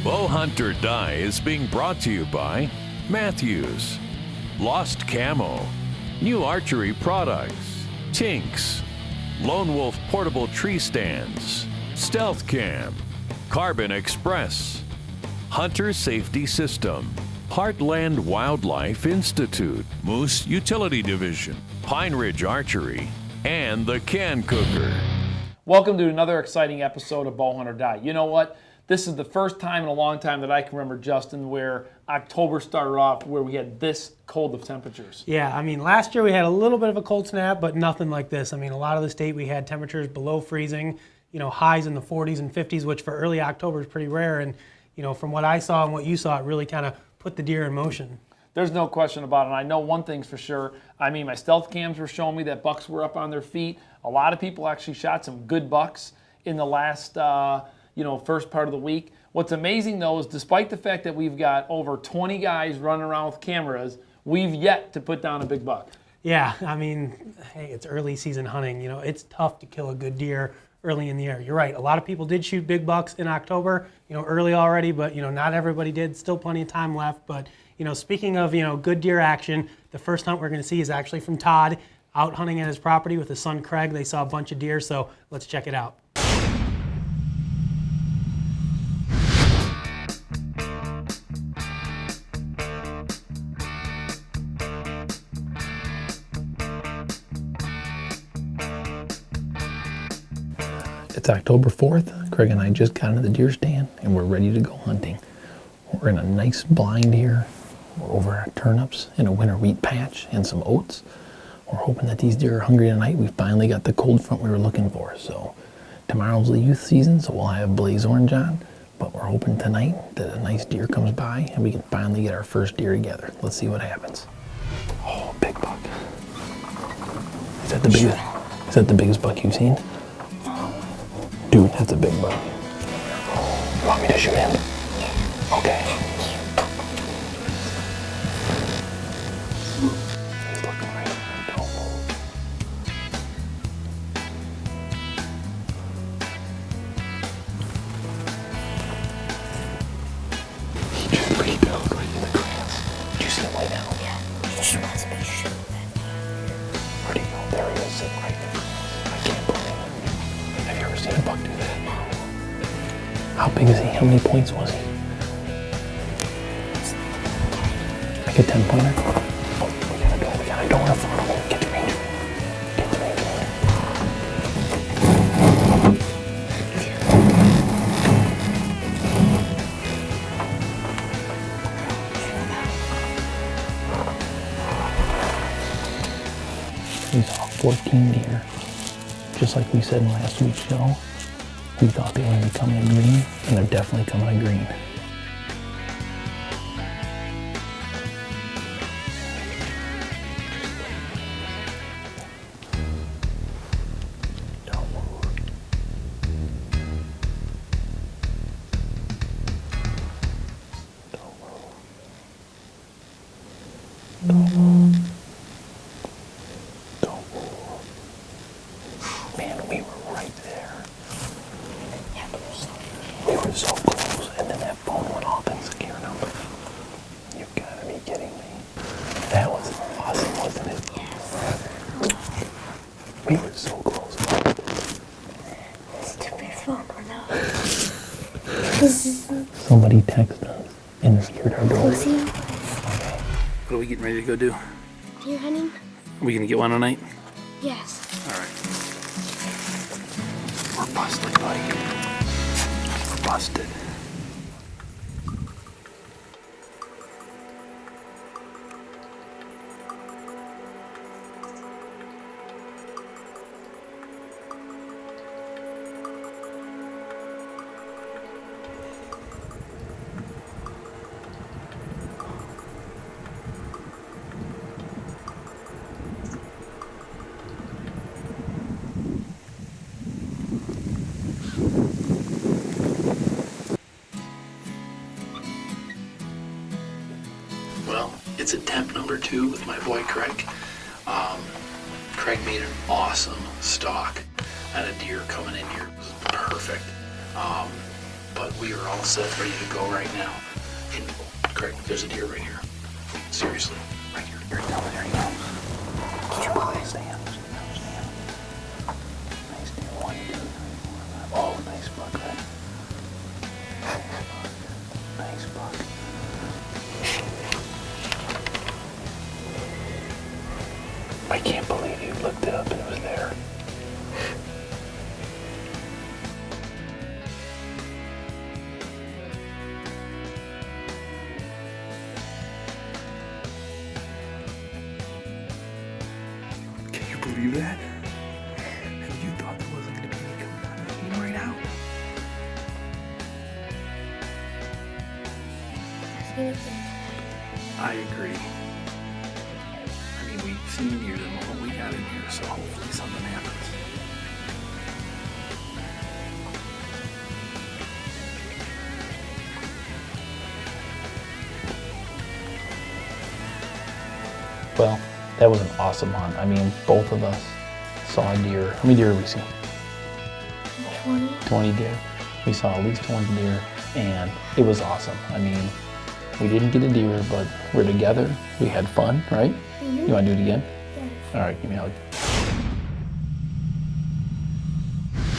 Bow Hunt or Die is being brought to you by Matthews, Lost Camo, New Archery Products, Tinks, Lone Wolf Portable Tree Stands, Stealth Cam, Carbon Express, Hunter Safety System, Heartland Wildlife Institute, Moose Utility Division, Pine Ridge Archery, and the Can Cooker. Welcome to another exciting episode of Bow Hunt or Die. You know what? This is the first time in a long time that I can remember, Justin, where October started off where we had this cold of temperatures. Yeah, I mean, last year we had a little bit of a cold snap, but nothing like this. I mean, a lot of the state we had temperatures below freezing, you know, highs in the 40s and 50s, which for early October is pretty rare. And, you know, from what I saw and what you saw, it really kind of put the deer in motion. There's no question about it. And I know one thing's for sure. I mean, my stealth cams were showing me that bucks were up on their feet. A lot of people actually shot some good bucks in the last, first part of the week. What's amazing, though, is despite the fact that we've got over 20 guys running around with cameras, we've yet to put down a big buck. Yeah, I mean, hey, it's early season hunting. You know, it's tough to kill a good deer early in the year. You're right. A lot of people did shoot big bucks in October, you know, early already, but, you know, not everybody did. Still plenty of time left. But, you know, speaking of, you know, good deer action, the first hunt we're going to see is actually from Todd, out hunting at his property with his son Craig. They saw a bunch of deer, so let's check it out. It's October 4th. Craig and I just got into the deer stand and we're ready to go hunting. We're in a nice blind here. We're over our turnips in a winter wheat patch and some oats. We're hoping that these deer are hungry tonight. We finally got the cold front we were looking for. So tomorrow's the youth season, so we'll have blaze orange on. But we're hoping tonight that a nice deer comes by and we can finally get our first deer together. Let's see what happens. Oh, big buck. Is that the biggest buck you've seen? Dude, that's a big buck. You want me to shoot him? Okay. He's looking right at me. Don't move. He just rebounded right in the grass. Did you see him lay down? Yeah. He just wants to be shooting. Where'd he go? There he is, sitting right there. I can't believe it. Have you ever seen a buck do that? How big is he? How many points was he? Like a 10-pointer? Oh, we gotta go in the front. Get the ranger. Get the ranger. We saw 14 deer. Just like we said in last week's show. We thought they were going to be coming in green, and they're definitely coming in green. Don't move. Don't move. Don't move. Don't move. Man, we were right there. We were so close, and then that phone went off and scared him. You've got to be kidding me. That was awesome, wasn't it? Yes. We were so close. Stupid phone went off. Somebody texted us and scared our door. Okay. What are we getting ready to go do? Deer hunting? Are we gonna get one tonight? Yes. All right. We're busted, buddy. We're busted. Well, it's attempt number 2 with my boy Craig. Craig made an awesome stalk. I had a deer coming in here. It was perfect. but we are all set, ready to go right now. And Craig, there's a deer right here. Seriously, right here. There you go. There you go. Get your boy. Stand. Nice deer. 1, 2, 3, 4, 5. Oh, nice buck, Craig. Nice buck. I can't believe you looked it up and it was there. Can you believe that? And you thought there wasn't going to be any coming out of the game right now? I agree. I mean, we've seen you the moment we got in here, so hopefully something happens. Well, that was an awesome hunt. I mean, both of us saw a deer. How many deer did we see? 20. 20 deer. We saw at least 20 deer, and it was awesome. I mean, we didn't get a deer, but we're together. We had fun, right? You want to do it again? Yes. All right, give me a hug.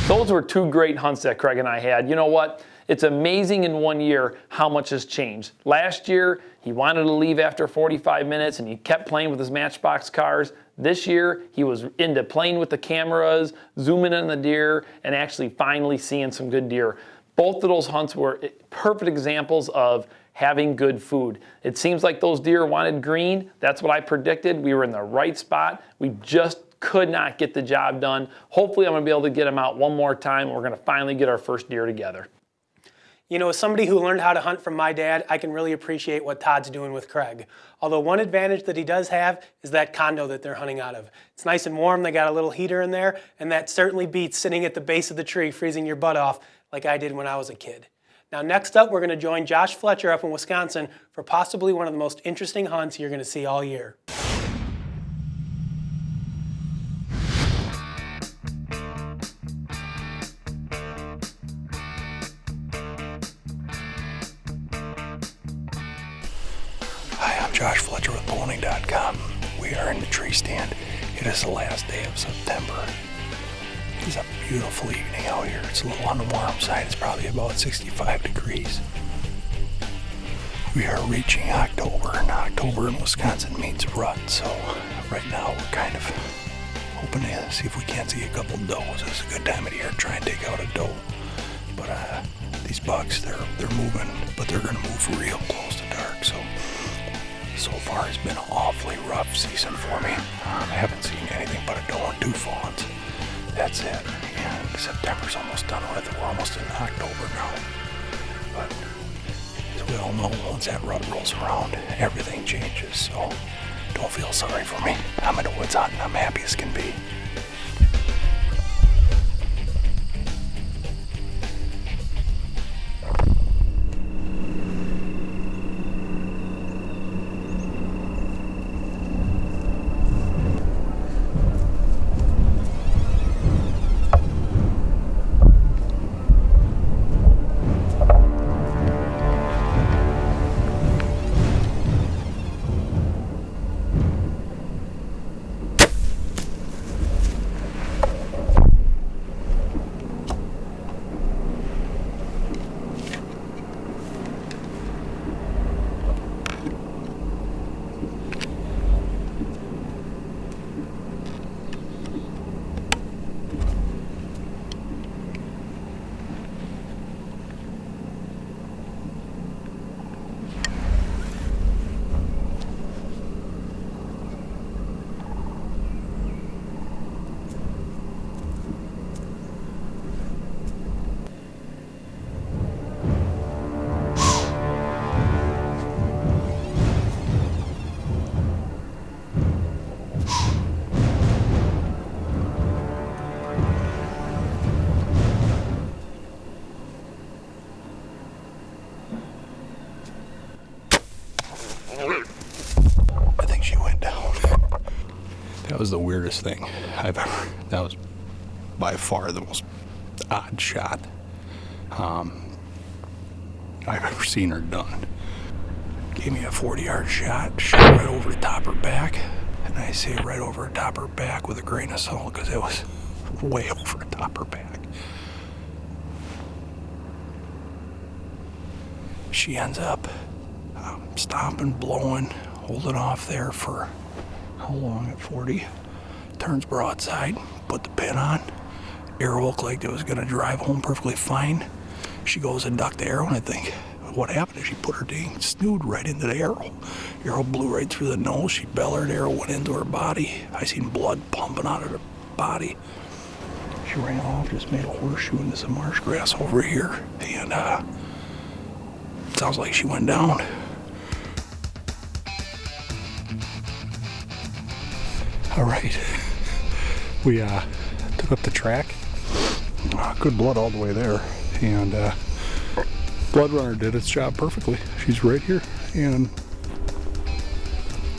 Those were 2 great hunts that Craig and I had. You know what? It's amazing in 1 year how much has changed. Last year, he wanted to leave after 45 minutes and he kept playing with his Matchbox cars. This year, he was into playing with the cameras, zooming in on the deer, and actually finally seeing some good deer. Both of those hunts were perfect examples of having good food. It seems like those deer wanted green. That's what I predicted. We were in the right spot. We just could not get the job done. Hopefully I'm gonna be able to get them out one more time and we're gonna finally get our first deer together. You know, as somebody who learned how to hunt from my dad, I can really appreciate what Todd's doing with Craig. Although one advantage that he does have is that condo that they're hunting out of. It's nice and warm, they got a little heater in there, and that certainly beats sitting at the base of the tree freezing your butt off like I did when I was a kid. Now next up, we're gonna join Josh Fletcher up in Wisconsin for possibly one of the most interesting hunts you're gonna see all year. Hi, I'm Josh Fletcher with bowhunting.com. We are in the tree stand. It is the last day of September. It is a beautiful evening out here. It's a little on the warm side. It's probably about 65 degrees. We are reaching October, and October in Wisconsin means rut. So right now we're kind of hoping to see if we can't see a couple does. It's a good time of year to try and take out a doe. But these bucks, they're moving, but they're gonna move real close to dark. So far it's been an awfully rough season for me. I haven't seen anything but a doe and 2 fawns. That's it. And September's almost done with. We're almost in October now. But as we all know, once that rut rolls around, everything changes. So don't feel sorry for me. I'm in the woods hunting. I'm happy as can be. That was the weirdest thing I've ever, that was by far the most odd shot. I've ever seen her done. Gave me a 40-yard shot, shot right over the top of her back. And I say right over the top of her back with a grain of salt because it was way over the top of her back. She ends up stomping, blowing, holding off there for how long at 40? Turns broadside, put the pin on. Arrow looked like it was gonna drive home perfectly fine. She goes and ducked the arrow, and I think, what happened is she put her dang snood right into the arrow. Arrow blew right through the nose. She bellered, arrow went into her body. I seen blood pumping out of her body. She ran off, just made a horseshoe into some marsh grass over here, and it sounds like she went down. All right, we took up the track. Good blood all the way there, and Blood Runner did its job perfectly. She's right here, and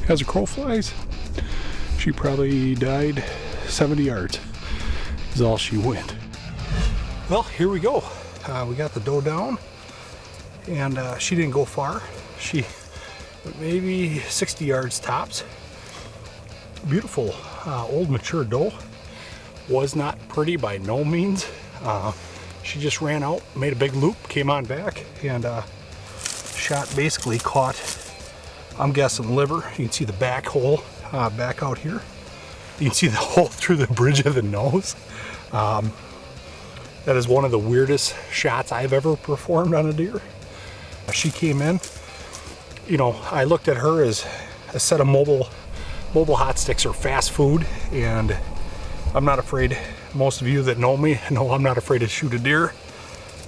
as a crow flies, she probably died 70 yards is all she went. Well, here we go. We got the doe down, and she didn't go far. She went maybe 60 yards tops. Beautiful old mature doe. Was not pretty by no means. She just ran out, made a big loop, came on back, and shot basically caught, I'm guessing liver. You can see the back hole back out here. You can see the hole through the bridge of the nose. That is one of the weirdest shots I've ever performed on a deer. She came in, you know, I looked at her as a set of mobile hot sticks or fast food, and I'm not afraid. Most of you that know me know I'm not afraid to shoot a deer.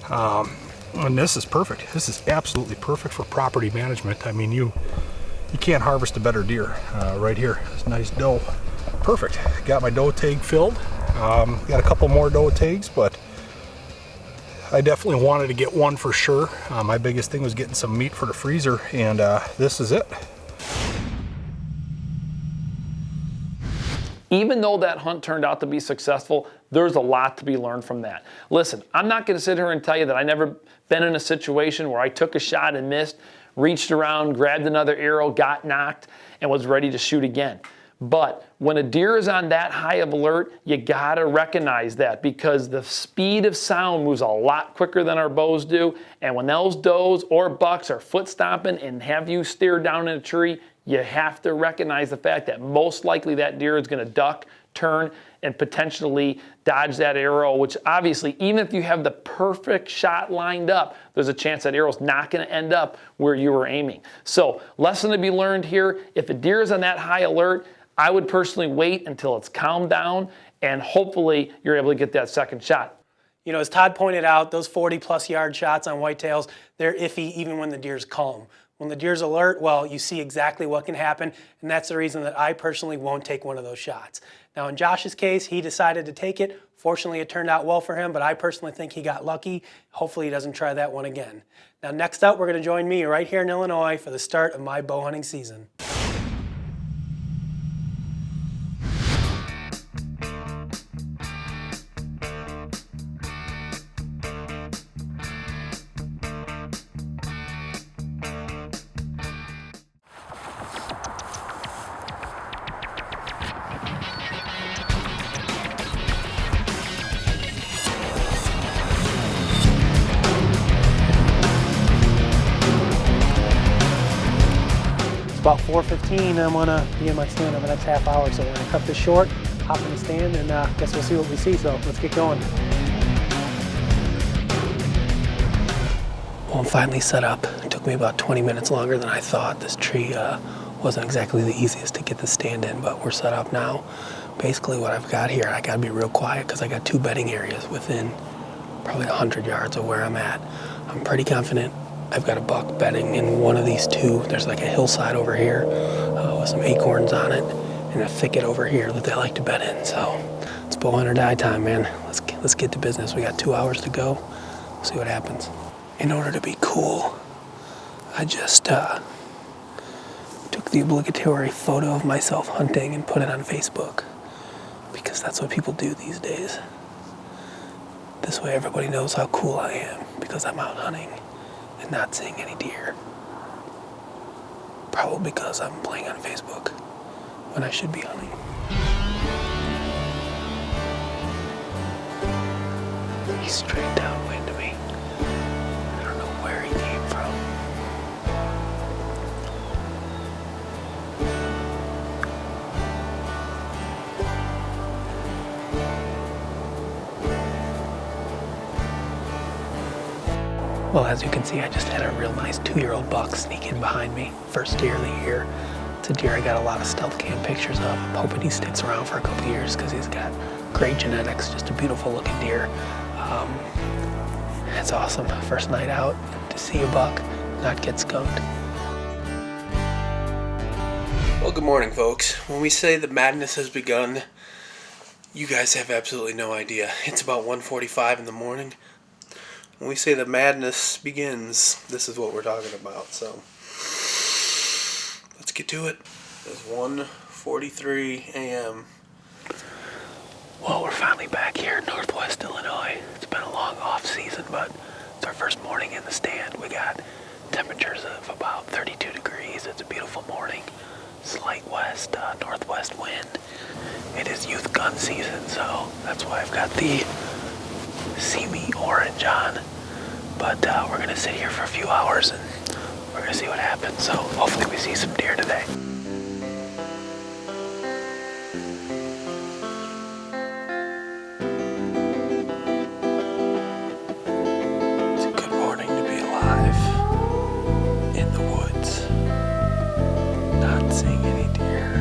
And this is perfect. This is absolutely perfect for property management. I mean, you can't harvest a better deer. Right here, this nice doe. Perfect. Got my doe tag filled. Got a couple more doe tags, but I definitely wanted to get one for sure. My biggest thing was getting some meat for the freezer, and this is it. Even though that hunt turned out to be successful, there's a lot to be learned from that. Listen, I'm not gonna sit here and tell you that I never been in a situation where I took a shot and missed, reached around, grabbed another arrow, got knocked, and was ready to shoot again. But when a deer is on that high of alert, you gotta recognize that, because the speed of sound moves a lot quicker than our bows do. And when those does or bucks are foot stomping and have you steered down in a tree, you have to recognize the fact that most likely that deer is gonna duck, turn, and potentially dodge that arrow, which obviously, even if you have the perfect shot lined up, there's a chance that arrow's not gonna end up where you were aiming. So, lesson to be learned here, if a deer is on that high alert, I would personally wait until it's calmed down, and hopefully you're able to get that second shot. You know, as Todd pointed out, those 40+ yard shots on whitetails, they're iffy even when the deer's calm. When the deer's alert, well, you see exactly what can happen, and that's the reason that I personally won't take one of those shots. Now, in Josh's case, he decided to take it. Fortunately, it turned out well for him, but I personally think he got lucky. Hopefully, he doesn't try that one again. Now, next up, we're going to join me right here in Illinois for the start of my bow hunting season. About 4:15, I'm gonna be in my stand in the next half hour, so we're gonna cut this short, hop in the stand, and guess we'll see what we see, so let's get going. Well, I'm finally set up. It took me about 20 minutes longer than I thought. This tree wasn't exactly the easiest to get the stand in, but we're set up now. Basically what I've got here, I gotta be real quiet because I got two bedding areas within probably 100 yards of where I'm at. I'm pretty confident I've got a buck bedding in one of these two. There's like a hillside over here with some acorns on it, and a thicket over here that they like to bed in. So it's bow hunt or die time, man. Let's get to business. We got 2 hours to go. We'll see what happens. In order to be cool, I just took the obligatory photo of myself hunting and put it on Facebook, because that's what people do these days. This way everybody knows how cool I am, because I'm out hunting and not seeing any deer. Probably because I'm playing on Facebook when I should be hunting. He's straight downwind of me. I don't know where he came from. Well, as you can see, I just had a real nice 2-year-old buck sneak in behind me. First deer of the year. It's a deer I got a lot of stealth cam pictures of. I'm hoping he sticks around for a couple years because he's got great genetics, just a beautiful looking deer. It's awesome. First night out to see a buck, not get skunked. Well, good morning, folks. When we say the madness has begun, you guys have absolutely no idea. It's about 1:45 in the morning. When we say the madness begins, this is what we're talking about. So let's get to it. It's 1:43 a.m. Well, we're finally back here in Northwest Illinois. It's been a long off season, but it's our first morning in the stand. We got temperatures of about 32 degrees. It's a beautiful morning. Slight west, northwest wind. It is youth gun season, so that's why I've got the See Me orange on. But we're gonna sit here for a few hours and we're gonna see what happens. So hopefully we see some deer today. It's a good morning to be alive in the woods, not seeing any deer.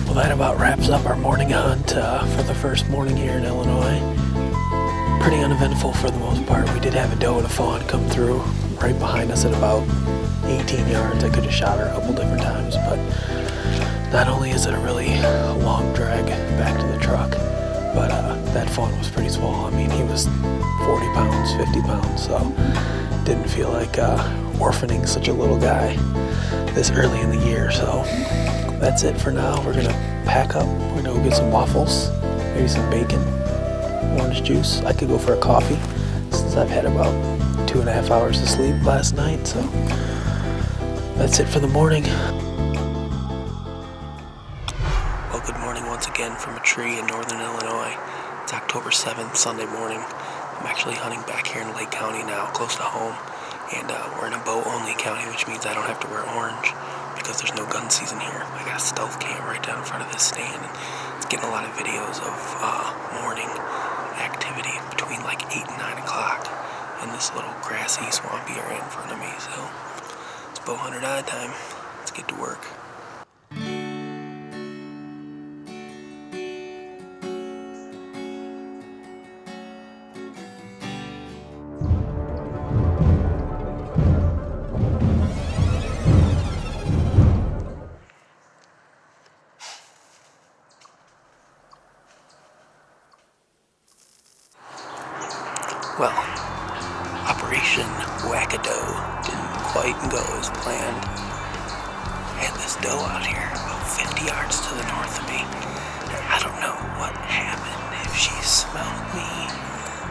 Well, that about wraps up our morning hunt for the first morning here in Illinois. Pretty uneventful for the most part. We did have a doe and a fawn come through right behind us at about 18 yards. I could have shot her a couple different times, but not only is it a really long drag back to the truck, but that fawn was pretty small. I mean, he was 40 pounds, 50 pounds, so didn't feel like orphaning such a little guy this early in the year. So that's it for now. We're gonna pack up. We're gonna go get some waffles, maybe some bacon, orange juice. I could go for a coffee since I've had about 2.5 hours of sleep last night. So that's it for the morning. Well, good morning once again from a tree in northern Illinois. It's October 7th, Sunday morning. I'm actually hunting back here in Lake County now, close to home. And we're in a bow-only county, which means I don't have to wear orange because there's no gun season here. I got a stealth cam right down in front of this stand, and it's getting a lot of videos of morning activity between like 8 and 9 o'clock in this little grassy, swampy area in front of me. So it's bow hunter time. Let's get to work. Well, Operation Wackado didn't quite go as planned. I had this doe out here about 50 yards to the north of me. And I don't know what happened, if she smelled me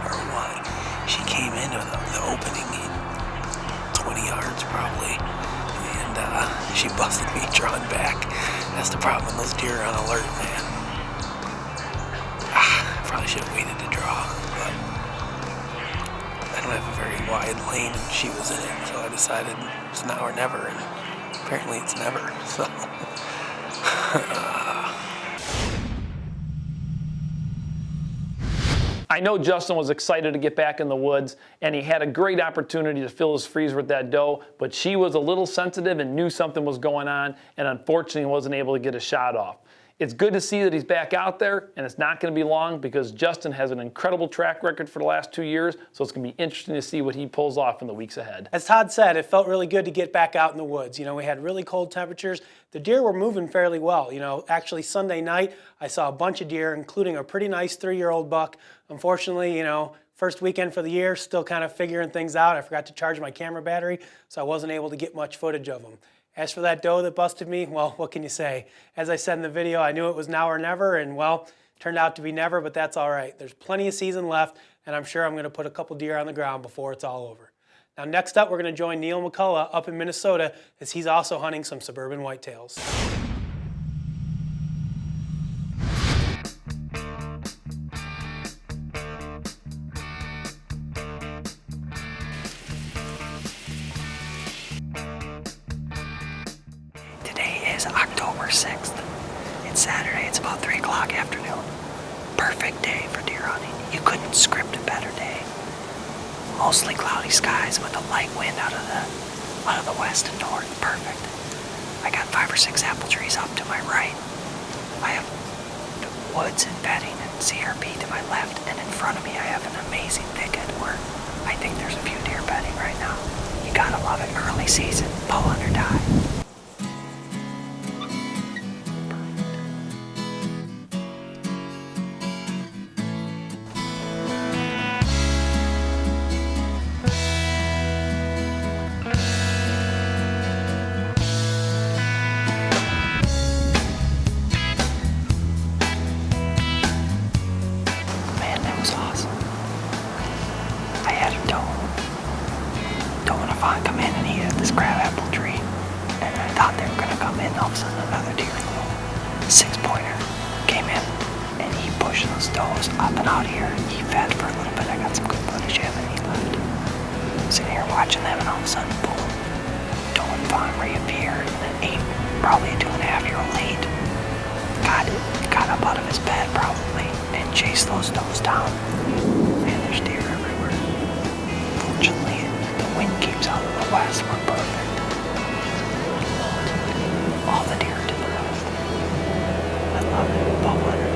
or what. She came into the opening 20 yards probably, and she busted me drawing back. That's the problem when those deer are on alert, man. I probably should have waited to draw, but I don't have a very wide lane and she was in it, so I decided it's now or never, and apparently it's never, so. I know Justin was excited to get back in the woods, and he had a great opportunity to fill his freezer with that doe, but she was a little sensitive and knew something was going on, and unfortunately wasn't able to get a shot off. It's good to see that he's back out there, and it's not going to be long because Justin has an incredible track record for the last 2 years, so it's going to be interesting to see what he pulls off in the weeks ahead. As Todd said, it felt really good to get back out in the woods. You know, we had really cold temperatures. The deer were moving fairly well. You know, actually Sunday night, I saw a bunch of deer, including a pretty nice 3-year-old buck. Unfortunately, you know, first weekend for the year, still kind of figuring things out. I forgot to charge my camera battery, so I wasn't able to get much footage of them. As for that doe that busted me, well, what can you say? As I said in the video, I knew it was now or never, and well, Turned out to be never, but that's all right. There's plenty of season left, and I'm sure I'm going to put a couple deer on the ground before it's all over. Now next up, we're going to join Neal McCullough up in Minnesota as he's also hunting some suburban whitetails. Today is October 6th. It's Saturday, it's about 3 o'clock afternoon. Perfect day for deer hunting. You couldn't script a better day. Mostly cloudy skies with a light wind out of the west and north. Perfect. I got 5 or 6 apple trees up to my right. I have the woods and bedding and CRP to my left, and in front of me I have an amazing thicket where I think there's a few deer bedding right now. You gotta love it. Early season, bow hunt or die. Come in and he had this crabapple tree, and I thought they were going to come in. All of a sudden, another deer, little 6-pointer, came in, and he pushed those does up and out here. He fed for a little bit. I got some good footage of him, and he left. Sitting here watching them, and all of a sudden, boom, doe and fawn reappeared, and an probably a 2.5-year-old eight, got up out of his bed probably and chased those does down. Man, there's deer everywhere. Fortunately, the wind keeps out of the west. We're perfect. All the deer to the left. I love it. Bow hunt or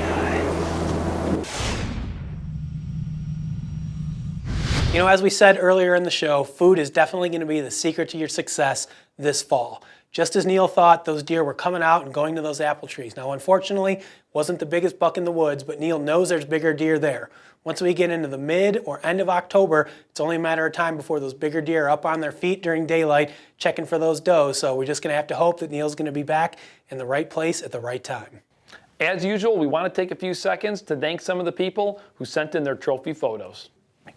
die. You know, as we said earlier in the show, food is definitely going to be the secret to your success this fall. Just as Neal thought, those deer were coming out and going to those apple trees. Now, unfortunately, wasn't the biggest buck in the woods, but Neal knows there's bigger deer there. Once we get into the mid or end of October, it's only a matter of time before those bigger deer are up on their feet during daylight checking for those does. So we're just going to have to hope that Neal's going to be back in the right place at the right time. As usual, we want to take a few seconds to thank some of the people who sent in their trophy photos.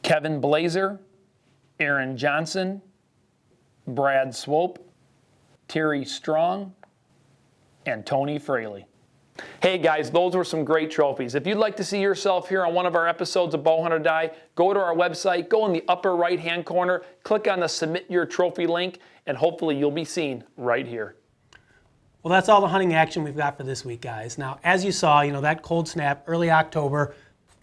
Kevin Blazer, Aaron Johnson, Brad Swope, Terry Strong, and Tony Fraley. Hey guys, those were some great trophies. If you'd like to see yourself here on one of our episodes of Bow Hunt or Die, go to our website, go in the upper right-hand corner, click on the Submit Your Trophy link, and hopefully you'll be seen right here. Well, that's all the hunting action we've got for this week, guys. Now, as you saw, that cold snap, early October,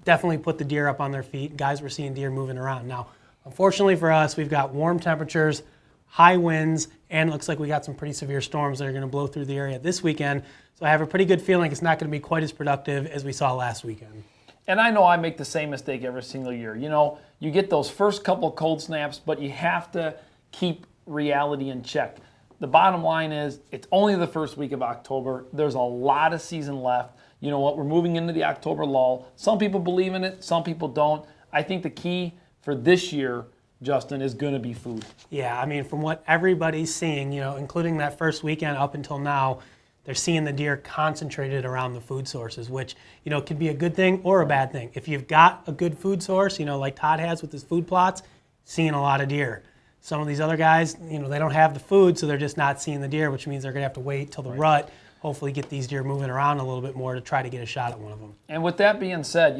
definitely put the deer up on their feet. Guys were seeing deer moving around. Now, unfortunately for us, we've got warm temperatures, high winds, and it looks like we got some pretty severe storms that are going to blow through the area this weekend. So I have a pretty good feeling it's not going to be quite as productive as we saw last weekend. And I know I make the same mistake every single year. You get those first couple cold snaps, but you have to keep reality in check. The bottom line is it's only the first week of October. There's a lot of season left. You know what? We're moving into the October lull. Some people believe in it, some people don't. I think the key for this year, Justin, is going to be food. Yeah, I mean, from what everybody's seeing, including that first weekend up until now, they're seeing the deer concentrated around the food sources, which, can be a good thing or a bad thing. If you've got a good food source, like Todd has with his food plots, seeing a lot of deer. Some of these other guys, they don't have the food, so they're just not seeing the deer, which means they're going to have to wait till the rut, hopefully get these deer moving around a little bit more to try to get a shot at one of them. And with that being said,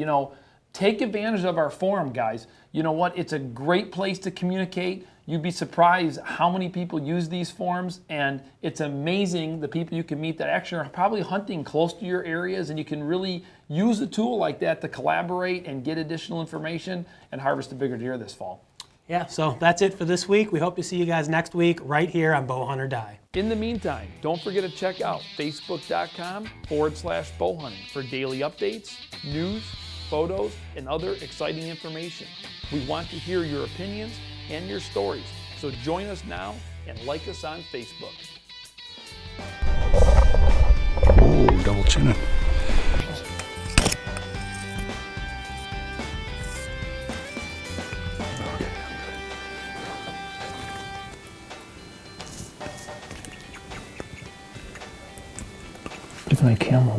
take advantage of our forum, guys. You know what? It's a great place to communicate. You'd be surprised how many people use these forums, and it's amazing the people you can meet that actually are probably hunting close to your areas, and you can really use a tool like that to collaborate and get additional information and harvest a bigger deer this fall. Yeah, so that's it for this week. We hope to see you guys next week right here on Bow Hunt or Die. In the meantime, don't forget to check out facebook.com/bowhunting for daily updates, news, photos, and other exciting information. We want to hear your opinions and your stories, so join us now and like us on Facebook. Oh, double chinning. Look at my camera,